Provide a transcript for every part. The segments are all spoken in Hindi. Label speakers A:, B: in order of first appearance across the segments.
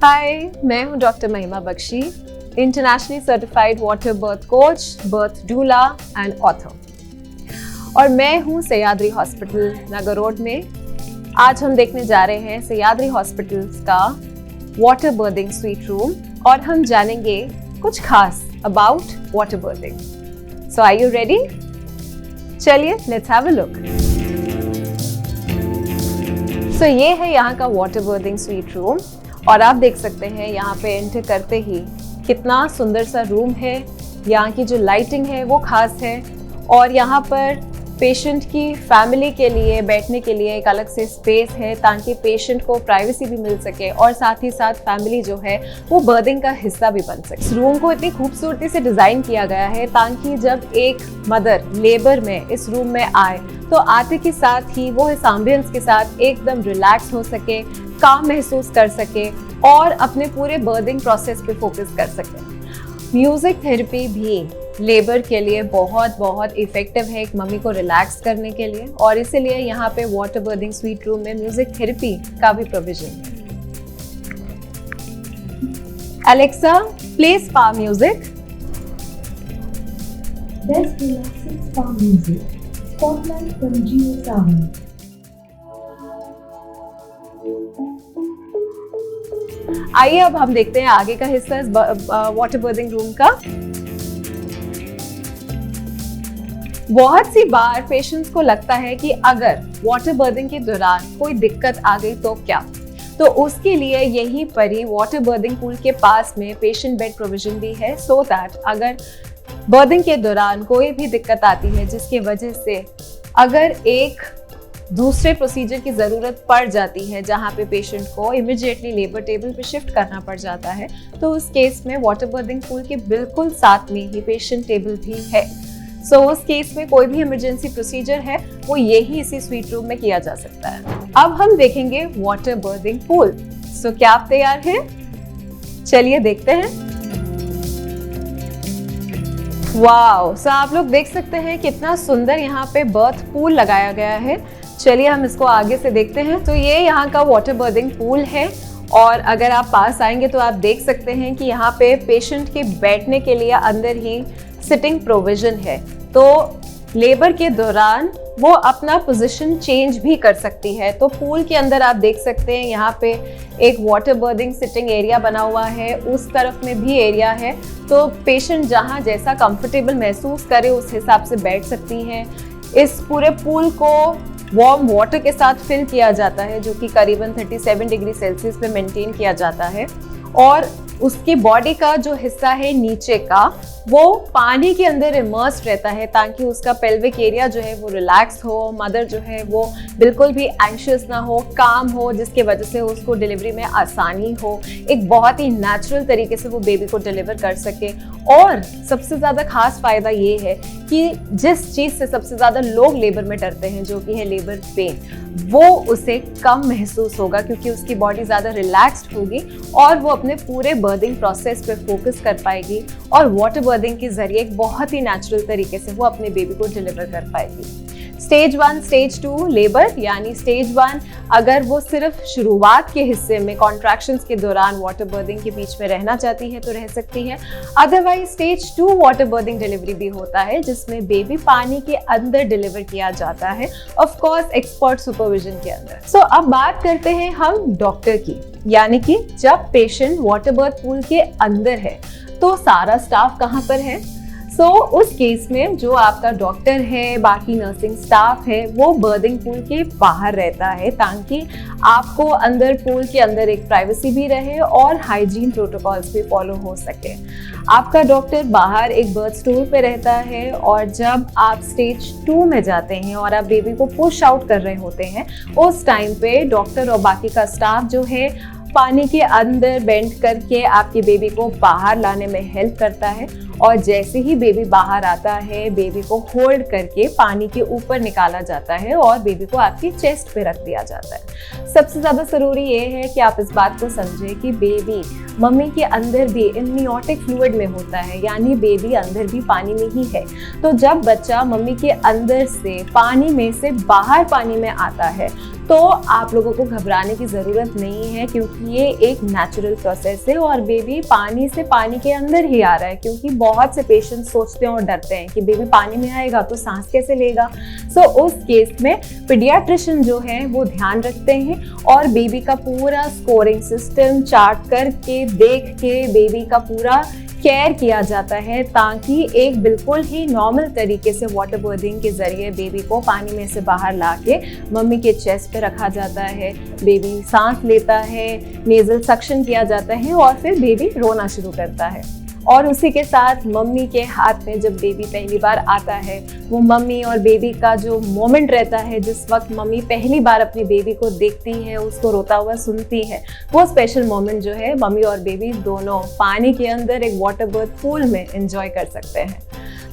A: हाय, मैं हूं doctor Mahima Bakshi, internationally certified water birth coach, birth doula and author. और मैं हूं सह्याद्री हॉस्पिटल नगर रोड में। आज हम देखने जा रहे हैं सह्याद्री हॉस्पिटल्स का वाटर बर्थिंग स्वीट रूम और हम जानेंगे कुछ खास about water birthing. So are you ready? चलिए let's have a look. So ये है यहाँ का वाटर बर्थिंग स्वीट रूम और आप देख सकते हैं यहाँ पे एंटर करते ही कितना सुंदर सा रूम है। यहाँ की जो लाइटिंग है वो खास है और यहाँ पर पेशेंट की फैमिली के लिए बैठने के लिए एक अलग से स्पेस है ताकि पेशेंट को प्राइवेसी भी मिल सके और साथ ही साथ फैमिली जो है वो बर्थिंग का हिस्सा भी बन सके। इस रूम को इतनी खूबसूरती से डिज़ाइन किया गया है ताकि जब एक मदर लेबर में इस रूम में आए तो आते के साथ ही वो इस एम्बियंस के साथ एकदम रिलैक्स हो सके, काम महसूस कर सके और अपने पूरे बर्थिंग प्रोसेस पे फोकस कर सके। म्यूजिक थेरेपी भी लेबर के लिए बहुत इफेक्टिव है एक मम्मी को रिलैक्स करने के लिए और इसीलिए यहाँ पे वाटर बर्थिंग स्वीट रूम में म्यूजिक थेरेपी का भी प्रोविजन है। Alexa, play spa music.
B: Best relaxing spa music. Spotlight from JioSaavn.
A: आइए अब हम देखते हैं आगे का हिस्सा इस वाटर बर्थिंग रूम का। बहुत सी बार पेशेंट्स को लगता है कि अगर वाटर बर्थिंग के दौरान कोई दिक्कत आ गई तो क्या, तो उसके लिए यहीं पर ही वाटर बर्थिंग पूल के पास में पेशेंट बेड प्रोविजन भी है सो दैट अगर बर्थिंग के दौरान कोई भी दिक्कत आती है जिसकी वजह से अगर एक दूसरे प्रोसीजर की ज़रूरत पड़ जाती है जहाँ पे पेशेंट को इमिडिएटली लेबर टेबल पे शिफ्ट करना पड़ जाता है तो उस केस में वाटर बर्थिंग पूल के बिल्कुल साथ में ही पेशेंट टेबल भी है। सो उस केस में कोई भी इमरजेंसी प्रोसीजर है वो यही इसी स्वीट रूम में किया जा सकता है। अब हम देखेंगे वाटर बर्थिंग पूल। सो क्या आप तैयार हैं? चलिए देखते हैं। वाओ, सो आप लोग देख सकते हैं कितना सुंदर यहाँ पे बर्थ पूल लगाया गया है। चलिए हम इसको आगे से देखते हैं। तो ये यहाँ का वाटर बर्थिंग पूल है और अगर आप पास आएंगे तो आप देख सकते हैं कि यहाँ पे पेशेंट के बैठने के लिए अंदर ही सिटिंग प्रोविजन है, तो लेबर के दौरान वो अपना पोजीशन चेंज भी कर सकती है। तो पूल के अंदर आप देख सकते हैं यहाँ पे एक वाटर बर्थिंग सिटिंग एरिया बना हुआ है, उस तरफ में भी एरिया है, तो पेशेंट जहाँ जैसा कंफर्टेबल महसूस करे उस हिसाब से बैठ सकती हैं। इस पूरे पूल को वार्म वाटर के साथ फिल किया जाता है जो कि करीबन 37 डिग्री सेल्सियस पे मेंटेन किया जाता है और उसकी बॉडी का जो हिस्सा है नीचे का वो पानी के अंदर इमर्स्ड रहता है ताकि उसका पेल्विक एरिया जो है वो रिलैक्स हो, मदर जो है वो बिल्कुल भी एंशियस ना हो, काम हो, जिसके वजह से उसको डिलीवरी में आसानी हो, एक बहुत ही नेचुरल तरीके से वो बेबी को डिलीवर कर सके। और सबसे ज़्यादा खास फायदा ये है कि जिस चीज़ से सबसे ज़्यादा लोग लेबर में डरते हैं जो कि है लेबर पेन, वो उसे कम महसूस होगा क्योंकि उसकी बॉडी ज़्यादा रिलैक्स्ड होगी और वो अपने पूरे बर्थिंग प्रोसेस पे फोकस कर पाएगी और वाटर बर्थिंग के जरिए एक बहुत ही नेचुरल तरीके से वो अपने बेबी को डिलीवर कर पाएगी। स्टेज 1, स्टेज 2 लेबर, यानी स्टेज 1 अगर वो सिर्फ शुरुआत के हिस्से में कॉन्ट्रैक्शंस के दौरान वाटर बर्थिंग के बीच में रहना चाहती है तो रह सकती है। Otherwise stage 2 water berthing delivery भी होता है जिसमें बेबी पानी के अंदर डिलीवर किया जाता है, ऑफ कोर्स एक्सपर्ट सुपरविजन के अंदर। सो अब बात करते हैं हम डॉक्टर की, यानी कि जब पेशेंट वाटर बर्थ पूल के अंदर है तो सारा स्टाफ कहाँ पर है? सो उस केस में जो आपका डॉक्टर है, बाकी नर्सिंग स्टाफ है, वो बर्थिंग पूल के बाहर रहता है ताकि आपको अंदर पूल के अंदर एक प्राइवेसी भी रहे और हाइजीन प्रोटोकॉल्स भी फॉलो हो सके। आपका डॉक्टर बाहर एक बर्थ स्टूल पे रहता है और जब आप स्टेज 2 में जाते हैं और आप बेबी को पुश आउट कर रहे होते हैं उस टाइम पे डॉक्टर और बाकी का स्टाफ जो है पानी के अंदर बेंड करके आपके बेबी को बाहर लाने में हेल्प करता है और जैसे ही बेबी बाहर आता है बेबी को होल्ड करके पानी के ऊपर निकाला जाता है और बेबी को आपकी चेस्ट पे रख दिया जाता है। सबसे ज़्यादा ज़रूरी ये है कि आप इस बात को समझें कि बेबी मम्मी के अंदर भी एमनियोटिक फ्लूइड में होता है, यानी बेबी अंदर भी पानी में ही है। तो जब बच्चा मम्मी के अंदर से पानी में से बाहर पानी में आता है तो आप लोगों को घबराने की ज़रूरत नहीं है, क्योंकि ये एक नेचुरल प्रोसेस है और बेबी पानी से पानी के अंदर ही आ रहा है। क्योंकि बहुत से पेशेंट्स सोचते हैं और डरते हैं कि बेबी पानी में आएगा तो सांस कैसे लेगा। सो उस केस में पीडियाट्रिशियन जो है वो ध्यान रखते हैं और बेबी का पूरा स्कोरिंग सिस्टम चार्ट करके देख के बेबी का पूरा केयर किया जाता है, ताकि एक बिल्कुल ही नॉर्मल तरीके से वाटर बर्थिंग के ज़रिए बेबी को पानी में से बाहर लाके मम्मी के चेस्ट पे रखा जाता है। बेबी सांस लेता है, नेज़ल सक्शन किया जाता है और फिर बेबी रोना शुरू करता है। और उसी के साथ मम्मी के हाथ में जब बेबी पहली बार आता है, वो मम्मी और बेबी का जो मोमेंट रहता है, जिस वक्त मम्मी पहली बार अपने बेबी को देखती है, उसको रोता हुआ सुनती है, वो स्पेशल मोमेंट जो है मम्मी और बेबी दोनों पानी के अंदर एक वाटर बर्थ पूल में एंजॉय कर सकते हैं।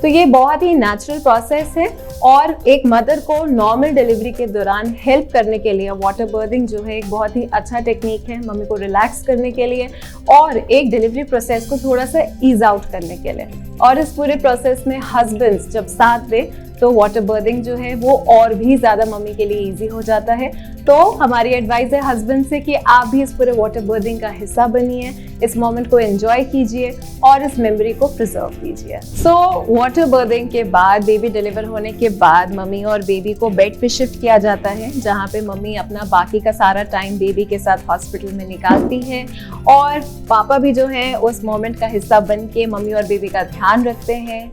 A: तो ये बहुत ही नेचुरल प्रोसेस है और एक मदर को नॉर्मल डिलीवरी के दौरान हेल्प करने के लिए वाटर बर्थिंग जो है एक बहुत ही अच्छा टेक्निक है, मम्मी को रिलैक्स करने के लिए और एक डिलीवरी प्रोसेस को थोड़ा सा ईज आउट करने के लिए। और इस पूरे प्रोसेस में हस्बैंड्स जब साथ दे तो वाटर बर्थिंग जो है वो और भी ज़्यादा मम्मी के लिए ईजी हो जाता है। तो हमारी एडवाइस है हस्बैंड से कि आप भी इस पूरे वाटर बर्थिंग का हिस्सा बनिए, इस मोमेंट को एंजॉय कीजिए और इस मेमोरी को प्रिजर्व कीजिए। सो वाटर बर्थिंग के बाद, बेबी डिलीवर होने के बाद मम्मी और बेबी को बेड पे शिफ्ट किया जाता है, जहाँ पे मम्मी अपना बाकी का सारा टाइम बेबी के साथ हॉस्पिटल में निकालती है और पापा भी जो है उस मोमेंट का हिस्सा बन के मम्मी और बेबी का ध्यान रखते हैं।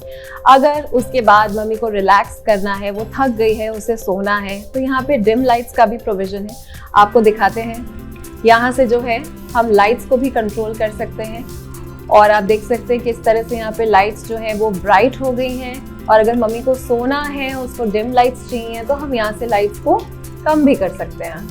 A: अगर उसके बाद मम्मी को रिलैक्स करना है, वो थक गई है, उसे सोना है, तो यहाँ पे डिम लाइट्स का भी प्रोविजन है। आपको दिखाते हैं, यहाँ से जो है हम लाइट्स को भी कंट्रोल कर सकते हैं और आप देख सकते हैं किस तरह से यहाँ पे लाइट्स जो है वो ब्राइट हो गई हैं। और अगर मम्मी को सोना है, उसको डिम लाइट्स चाहिए, तो हम यहाँ से लाइट्स को कम भी कर सकते हैं।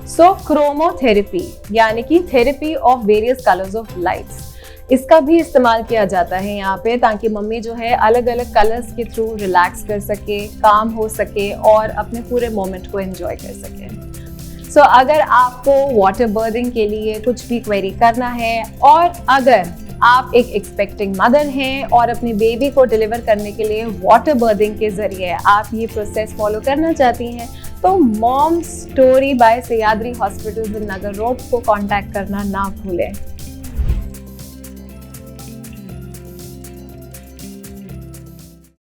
A: सो क्रोमोथेरेपी यानी कि therapy of various colours of lights, इसका भी इस्तेमाल किया जाता है यहाँ पे, ताकि मम्मी जो है अलग अलग कलर्स के थ्रू रिलैक्स कर सके, काम हो सके और अपने पूरे मोमेंट को एंजॉय कर सके। सो अगर आपको वाटर बर्थिंग के लिए कुछ भी क्वेरी करना है और अगर आप एक एक्सपेक्टिंग मदर हैं और अपने बेबी को डिलीवर करने के लिए वाटर बर्थिंग के जरिए आप ये प्रोसेस फॉलो करना चाहती हैं, तो mom story by Sahyadri hospital Nagar road को कांटेक्ट करना ना भूलें।